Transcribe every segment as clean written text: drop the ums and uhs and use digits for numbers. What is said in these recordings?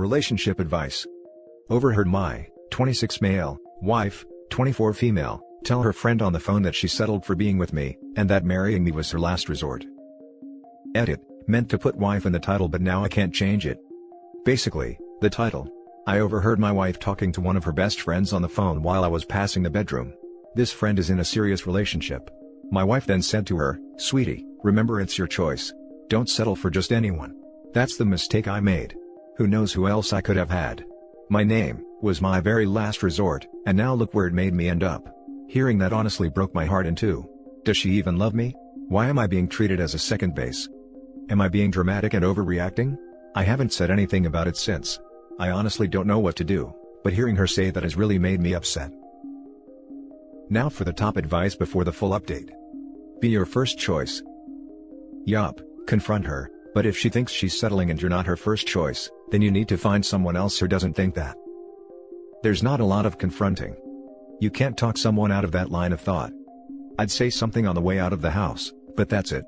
Relationship advice. Overheard my 26 male wife, 24 female, tell her friend on the phone that she settled for being with me, and that marrying me was her last resort. Edit, meant to put wife in the title but now I can't change it. Basically, the title. I overheard my wife talking to one of her best friends on the phone while I was passing the bedroom. This friend is in a serious relationship. My wife then said to her, "Sweetie, remember it's your choice. Don't settle for just anyone. That's the mistake I made. Who knows who else I could have had. My name was my very last resort, and now look where it made me end up." Hearing that honestly broke my heart in two. Does she even love me? Why am I being treated as a second base? Am I being dramatic and overreacting? I haven't said anything about it since. I honestly don't know what to do, but hearing her say that has really made me upset. Now for the top advice before the full update. Be your first choice. Yup, confront her, but if she thinks she's settling and you're not her first choice, then you need to find someone else who doesn't think that. There's not a lot of confronting. You can't talk someone out of that line of thought. I'd say something on the way out of the house, but that's it.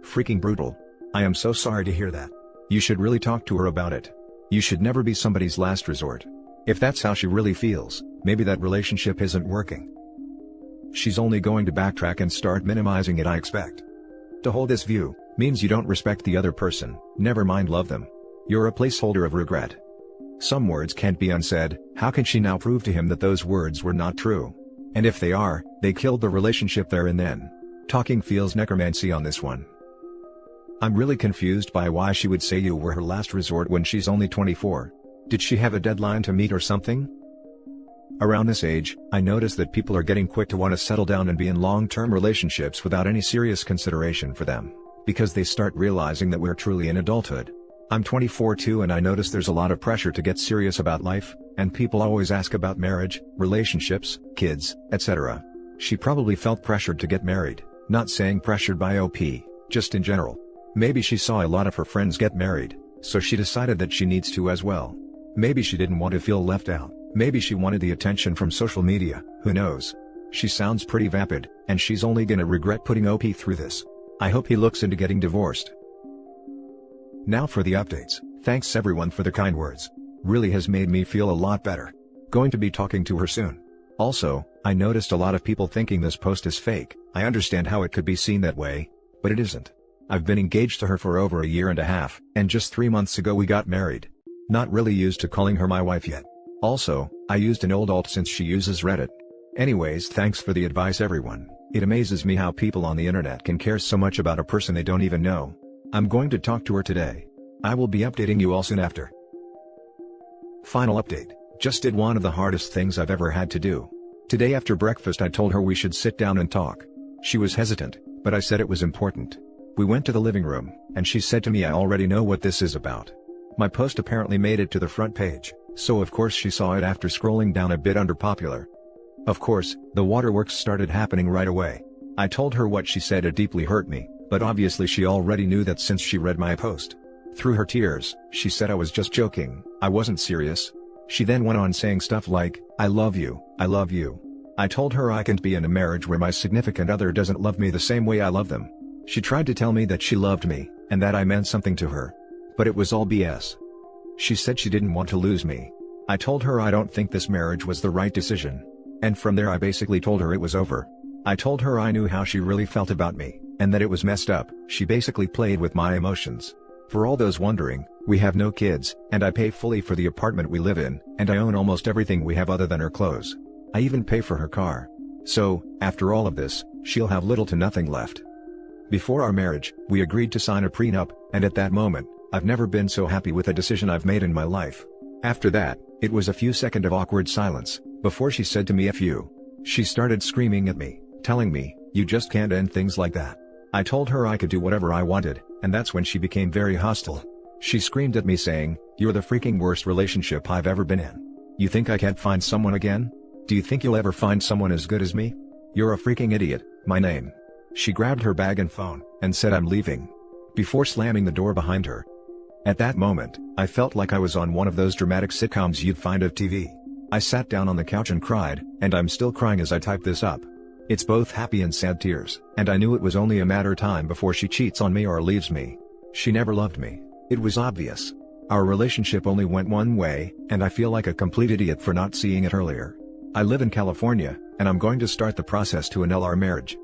Freaking brutal. I am so sorry to hear that. You should really talk to her about it. You should never be somebody's last resort. If that's how she really feels, maybe that relationship isn't working. She's only going to backtrack and start minimizing it, I expect. To hold this view means you don't respect the other person, never mind love them. You're a placeholder of regret. Some words can't be unsaid. How can she now prove to him that those words were not true? And if they are, they killed the relationship there and then. Talking feels necromancy on this one. I'm really confused by why she would say you were her last resort when she's only 24. Did she have a deadline to meet or something? Around this age, I notice that people are getting quick to want to settle down and be in long-term relationships without any serious consideration for them, because they start realizing that we're truly in adulthood. I'm 24 too, and I notice there's a lot of pressure to get serious about life, and people always ask about marriage, relationships, kids, etc. She probably felt pressured to get married, not saying pressured by OP, just in general. Maybe she saw a lot of her friends get married, so she decided that she needs to as well. Maybe she didn't want to feel left out. Maybe she wanted the attention from social media, who knows? She sounds pretty vapid, and she's only gonna regret putting OP through this. I hope he looks into getting divorced. Now for the updates. Thanks everyone for the kind words. Really has made me feel a lot better. Going to be talking to her soon. Also, I noticed a lot of people thinking this post is fake. I understand how it could be seen that way, but it isn't. I've been engaged to her for over a year and a half, and just 3 months ago we got married. Not really used to calling her my wife yet. Also, I used an old alt since she uses Reddit. Anyways, thanks for the advice everyone. It amazes me how people on the internet can care so much about a person they don't even know. I'm going to talk to her today. I will be updating you all soon after. Final update. Just did one of the hardest things I've ever had to do. Today after breakfast I told her we should sit down and talk. She was hesitant, but I said it was important. We went to the living room, and she said to me, "I already know what this is about." My post apparently made it to the front page, so of course she saw it after scrolling down a bit under popular. Of course, the waterworks started happening right away. I told her what she said, it deeply hurt me, but obviously she already knew that since she read my post. Through her tears, she said I was just joking, I wasn't serious. She then went on saying stuff like, I love you, I love you. I told her I can't be in a marriage where my significant other doesn't love me the same way I love them. She tried to tell me that she loved me, and that I meant something to her. But it was all BS. She said she didn't want to lose me. I told her I don't think this marriage was the right decision. And from there I basically told her it was over. I told her I knew how she really felt about me, and that it was messed up. She basically played with my emotions. For all those wondering, we have no kids, and I pay fully for the apartment we live in, and I own almost everything we have other than her clothes. I even pay for her car. So, after all of this, she'll have little to nothing left. Before our marriage, we agreed to sign a prenup, and at that moment, I've never been so happy with a decision I've made in my life. After that, it was a few seconds of awkward silence, before she said to me, "F you." She started screaming at me, telling me, "You just can't end things like that." I told her I could do whatever I wanted, and that's when she became very hostile. She screamed at me saying, "You're the freaking worst relationship I've ever been in. You think I can't find someone again? Do you think you'll ever find someone as good as me? You're a freaking idiot." My name. She grabbed her bag and phone, and said I'm leaving, before slamming the door behind her. At that moment, I felt like I was on one of those dramatic sitcoms you'd find of TV. I sat down on the couch and cried, and I'm still crying as I type this up. It's both happy and sad tears, and I knew it was only a matter of time before she cheats on me or leaves me. She never loved me. It was obvious. Our relationship only went one way, and I feel like a complete idiot for not seeing it earlier. I live in California, and I'm going to start the process to annul our marriage.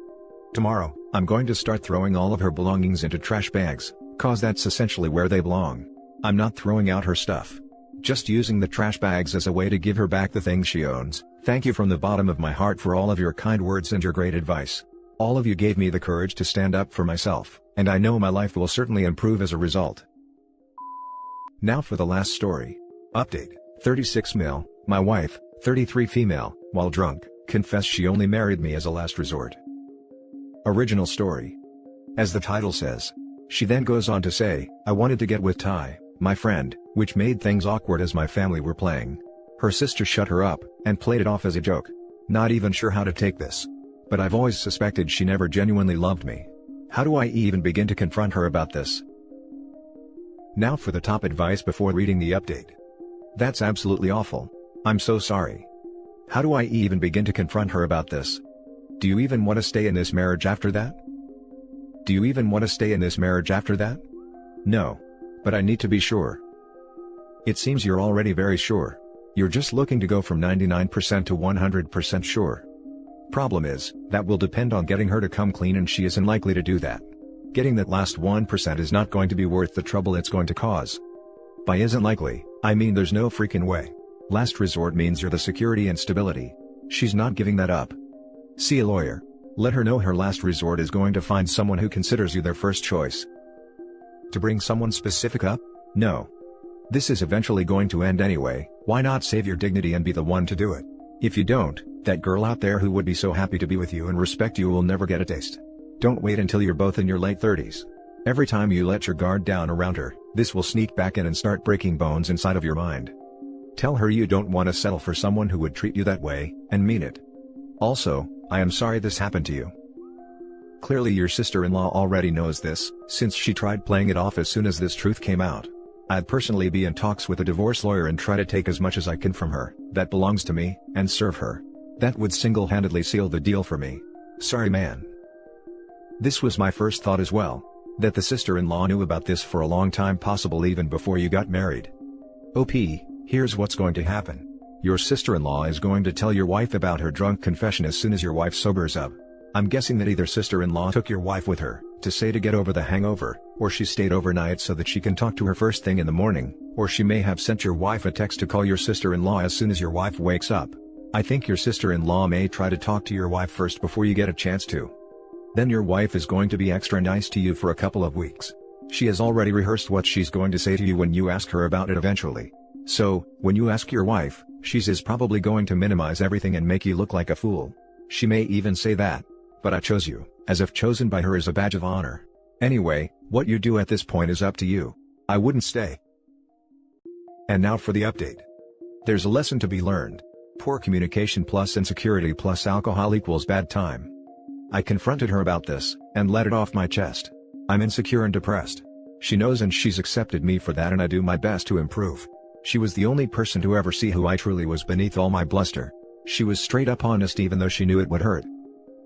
Tomorrow, I'm going to start throwing all of her belongings into trash bags, cause that's essentially where they belong. I'm not throwing out her stuff. Just using the trash bags as a way to give her back the things she owns. Thank you from the bottom of my heart for all of your kind words and your great advice. All of you gave me the courage to stand up for myself, and I know my life will certainly improve as a result. Now for the last story. Update: 36 male, my wife, 33 female, while drunk, confessed she only married me as a last resort. Original story. As the title says. She then goes on to say, I wanted to get with Ty, my friend, which made things awkward as my family were playing. Her sister shut her up, and played it off as a joke. Not even sure how to take this. But I've always suspected she never genuinely loved me. How do I even begin to confront her about this? Now for the top advice before reading the update. That's absolutely awful. I'm so sorry. How do I even begin to confront her about this? Do you even want to stay in this marriage after that? Do you even want to stay in this marriage after that? No. But I need to be sure. It seems you're already very sure. You're just looking to go from 99% to 100% sure. Problem is, that will depend on getting her to come clean, and she isn't likely to do that. Getting that last 1% is not going to be worth the trouble it's going to cause. By isn't likely, I mean there's no freaking way. Last resort means you're the security and stability. She's not giving that up. See a lawyer. Let her know her last resort is going to find someone who considers you their first choice. To bring someone specific up? No. This is eventually going to end anyway. Why not save your dignity and be the one to do it? If you don't, that girl out there who would be so happy to be with you and respect you will never get a taste. Don't wait until you're both in your late 30s. Every time you let your guard down around her, this will sneak back in and start breaking bones inside of your mind. Tell her you don't want to settle for someone who would treat you that way, and mean it. Also, I am sorry this happened to you. Clearly your sister-in-law already knows this, since she tried playing it off as soon as this truth came out. I'd personally be in talks with a divorce lawyer and try to take as much as I can from her, that belongs to me, and serve her. That would single-handedly seal the deal for me. Sorry man. This was my first thought as well. That the sister-in-law knew about this for a long time, possible even before you got married. OP, here's what's going to happen. Your sister-in-law is going to tell your wife about her drunk confession as soon as your wife sobers up. I'm guessing that either sister-in-law took your wife with her, to say to get over the hangover, or she stayed overnight so that she can talk to her first thing in the morning, or she may have sent your wife a text to call your sister-in-law as soon as your wife wakes up. I think your sister-in-law may try to talk to your wife first before you get a chance to. Then your wife is going to be extra nice to you for a couple of weeks. She has already rehearsed what she's going to say to you when you ask her about it eventually. So, when you ask your wife, she's probably going to minimize everything and make you look like a fool. She may even say that. But I chose you, as if chosen by her as a badge of honor. Anyway, what you do at this point is up to you. I wouldn't stay. And now for the update. There's a lesson to be learned. Poor communication plus insecurity plus alcohol equals bad time. I confronted her about this, and let it off my chest. I'm insecure and depressed. She knows and she's accepted me for that, and I do my best to improve. She was the only person to ever see who I truly was beneath all my bluster. She was straight up honest even though she knew it would hurt.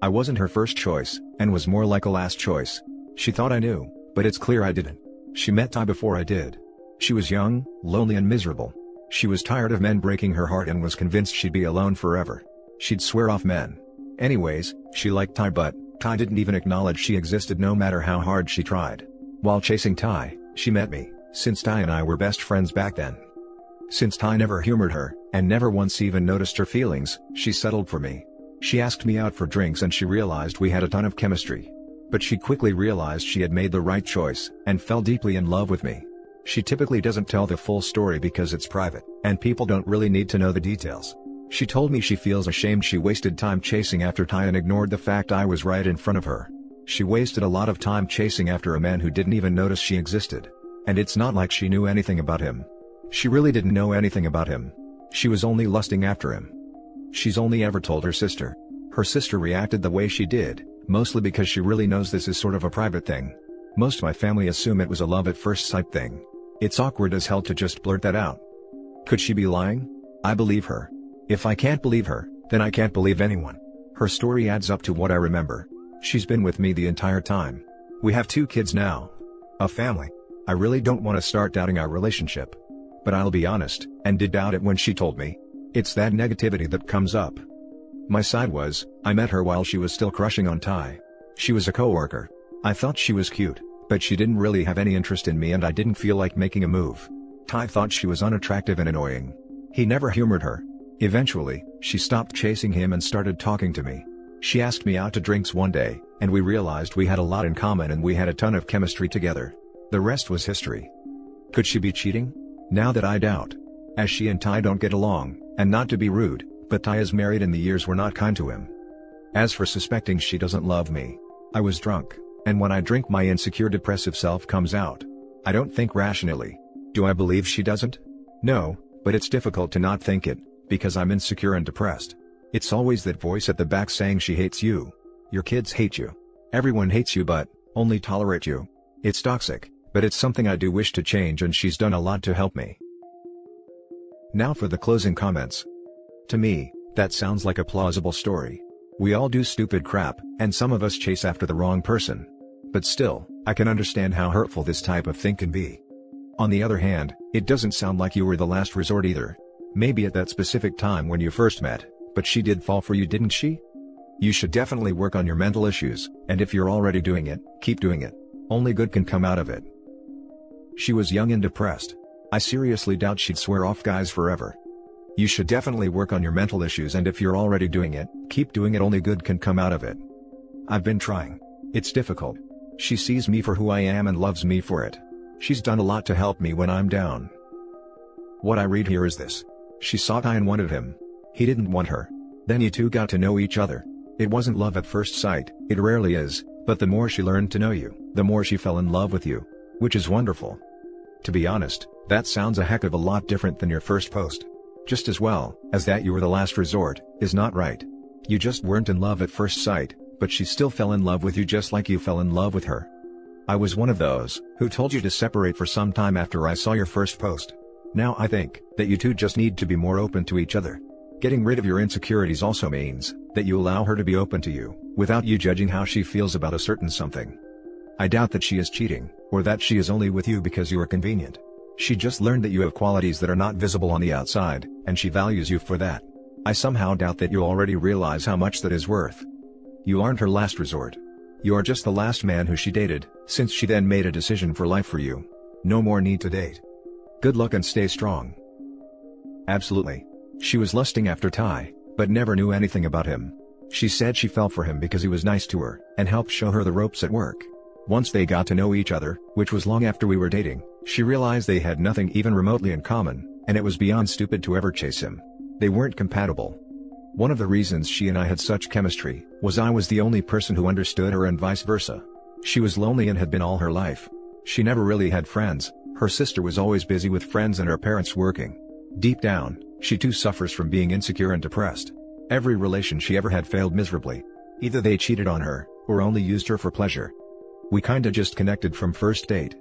I wasn't her first choice, and was more like a last choice. She thought I knew, but it's clear I didn't. She met Ty before I did. She was young, lonely and miserable. She was tired of men breaking her heart and was convinced she'd be alone forever. She'd swear off men. Anyways, she liked Ty, but Ty didn't even acknowledge she existed no matter how hard she tried. While chasing Ty, she met me, since Ty and I were best friends back then. Since Ty never humored her, and never once even noticed her feelings, she settled for me. She asked me out for drinks and she realized we had a ton of chemistry. But she quickly realized she had made the right choice, and fell deeply in love with me. She typically doesn't tell the full story because it's private, and people don't really need to know the details. She told me she feels ashamed she wasted time chasing after Ty and ignored the fact I was right in front of her. She wasted a lot of time chasing after a man who didn't even notice she existed. And it's not like she knew anything about him. She really didn't know anything about him. She was only lusting after him. She's only ever told her sister. Her sister reacted the way she did, mostly because she really knows this is sort of a private thing. Most of my family assume it was a love at first sight thing. It's awkward as hell to just blurt that out. Could she be lying? I believe her. If I can't believe her, then I can't believe anyone. Her story adds up to what I remember. She's been with me the entire time. We have 2 kids now. A family. I really don't want to start doubting our relationship. But I'll be honest, and did doubt it when she told me. It's that negativity that comes up. My side was, I met her while she was still crushing on Ty. She was a coworker. I thought she was cute, but she didn't really have any interest in me and I didn't feel like making a move. Ty thought she was unattractive and annoying. He never humored her. Eventually, she stopped chasing him and started talking to me. She asked me out to drinks one day, and we realized we had a lot in common and we had a ton of chemistry together. The rest was history. Could she be cheating? Now that I doubt. As she and Ty don't get along, and not to be rude, but Ty is married and the years were not kind to him. As for suspecting she doesn't love me, I was drunk, and when I drink my insecure depressive self comes out. I don't think rationally. Do I believe she doesn't? No, but it's difficult to not think it, because I'm insecure and depressed. It's always that voice at the back saying she hates you. Your kids hate you. Everyone hates you but only tolerate you. It's toxic, but it's something I do wish to change and she's done a lot to help me. Now for the closing comments. To me, that sounds like a plausible story. We all do stupid crap, and some of us chase after the wrong person. But still, I can understand how hurtful this type of thing can be. On the other hand, it doesn't sound like you were the last resort either. Maybe at that specific time when you first met, but she did fall for you, didn't she? You should definitely work on your mental issues, and if you're already doing it, keep doing it. Only good can come out of it. She was young and depressed. I seriously doubt she'd swear off guys forever. You should definitely work on your mental issues, and if you're already doing it, keep doing it. Only good can come out of it. I've been trying. It's difficult. She sees me for who I am and loves me for it. She's done a lot to help me when I'm down. What I read here is this. She saw Ty and wanted him. He didn't want her. Then you two got to know each other. It wasn't love at first sight, it rarely is, but the more she learned to know you, the more she fell in love with you. Which is wonderful. To be honest, that sounds a heck of a lot different than your first post. Just as well as that you were the last resort, is not right. You just weren't in love at first sight, but she still fell in love with you just like you fell in love with her. I was one of those who told you to separate for some time after I saw your first post. Now I think that you two just need to be more open to each other. Getting rid of your insecurities also means that you allow her to be open to you, without you judging how she feels about a certain something. I doubt that she is cheating, or that she is only with you because you are convenient. She just learned that you have qualities that are not visible on the outside, and she values you for that. I somehow doubt that you already realize how much that is worth. You aren't her last resort. You are just the last man who she dated, since she then made a decision for life for you. No more need to date. Good luck and stay strong. Absolutely. She was lusting after Ty, but never knew anything about him. She said she fell for him because he was nice to her, and helped show her the ropes at work. Once they got to know each other, which was long after we were dating, she realized they had nothing even remotely in common, and it was beyond stupid to ever chase him. They weren't compatible. One of the reasons she and I had such chemistry was I was the only person who understood her and vice versa. She was lonely and had been all her life. She never really had friends. Her sister was always busy with friends and her parents working. Deep down, she too suffers from being insecure and depressed. Every relation she ever had failed miserably. Either they cheated on her, or only used her for pleasure. We kinda just connected from first date.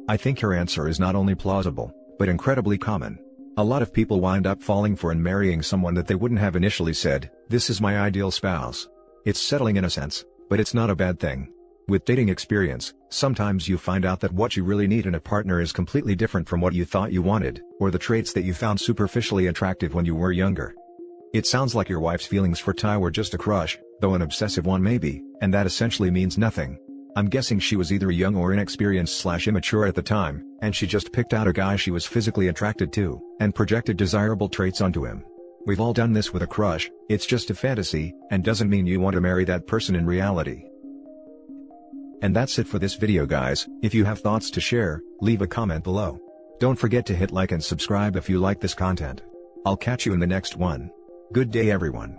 I think her answer is not only plausible, but incredibly common. A lot of people wind up falling for and marrying someone that they wouldn't have initially said, "This is my ideal spouse." It's settling in a sense, but it's not a bad thing. With dating experience, sometimes you find out that what you really need in a partner is completely different from what you thought you wanted, or the traits that you found superficially attractive when you were younger. It sounds like your wife's feelings for Ty were just a crush, though an obsessive one maybe, and that essentially means nothing. I'm guessing she was either young or inexperienced/immature at the time, and she just picked out a guy she was physically attracted to, and projected desirable traits onto him. We've all done this with a crush. It's just a fantasy, and doesn't mean you want to marry that person in reality. And that's it for this video, guys. If you have thoughts to share, leave a comment below. Don't forget to hit like and subscribe if you like this content. I'll catch you in the next one. Good day everyone.